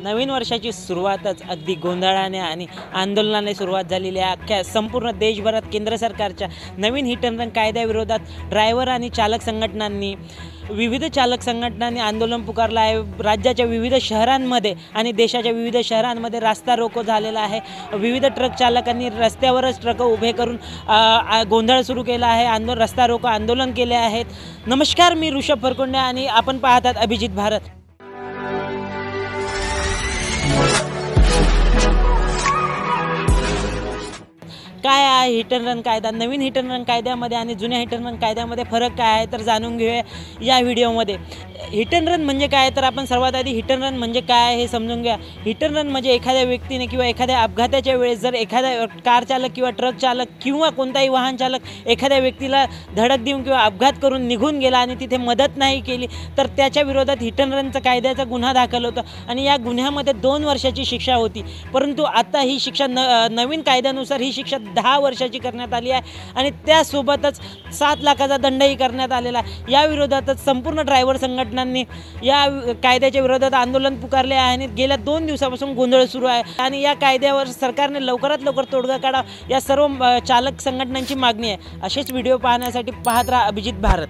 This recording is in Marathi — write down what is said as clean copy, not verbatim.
नवीन वर्षाची सुरुवातच अगदी गोंधळाने आणि आंदोलनाने सुरुवात झालेली आहे। अख्ख्या संपूर्ण देशभरात केंद्र सरकारच्या नवीन हिट अँड रन कायद्याविरोधात ड्रायव्हर आणि चालक संघटनांनी विविध चालक संघटनांनी आंदोलन पुकारलं आहे। राज्याच्या विविध शहरांमध्ये आणि देशाच्या विविध शहरांमध्ये रास्ता रोको झालेला आहे। विविध ट्रक चालकांनी रस्त्यावरच ट्रक उभे करून गोंधळ सुरू केला आहे। रस्ता रोको आंदोलन केले आहेत। नमस्कार, मी ऋषभ फरकुंडे आणि आपण पाहतात अभिजित भारत। काय आहे हिट अँड रन कायदा? नवीन हिट अँड रन कायद्यामध्ये आणि जुन्या हिट अँड रन कायद्यामध्ये फरक काय आहे तर जाणून घेऊया या व्हिडिओमध्ये। हिट अँड रन म्हणजे काय तर आपण सर्वात आधी हिट अँड रन म्हणजे काय हे समजून घ्या। हिट अँड रन म्हणजे एखाद्या व्यक्तीने किंवा एखाद्या अपघाताच्या वेळेस जर एखादा कार चालक किंवा ट्रक चालक किंवा कोणताही वाहन चालक एखाद्या व्यक्तीला धडक देऊन किंवा अपघात करून निघून गेला आणि तिथे मदत नाही केली तर त्याच्या विरोधात हिट अँड रनचा कायद्याचा गुन्हा दाखल होता आणि या गुन्ह्यामध्ये 2 वर्षाची शिक्षा होती। परंतु आता ही शिक्षा नवीन कायद्यानुसार ही शिक्षा 10 वर्षाची करण्यात आली आहे आणि त्यासोबतच 7 लाखाचा दंडही करण्यात आलेला आहे। या विरोधातच संपूर्ण ड्रायव्हर संघटनांनी या कायद्याच्या विरोधात आंदोलन पुकारले आहे आणि गेल्या 2 दिवसापासून गोंधळ सुरू आहे आणि या कायद्यावर सरकारने लवकरात लवकर तोडगा काढावा या सर्व चालक संघटनांची मागणी आहे। असेच व्हिडिओ पाहण्यासाठी पाहत राहा अभिजित भारत।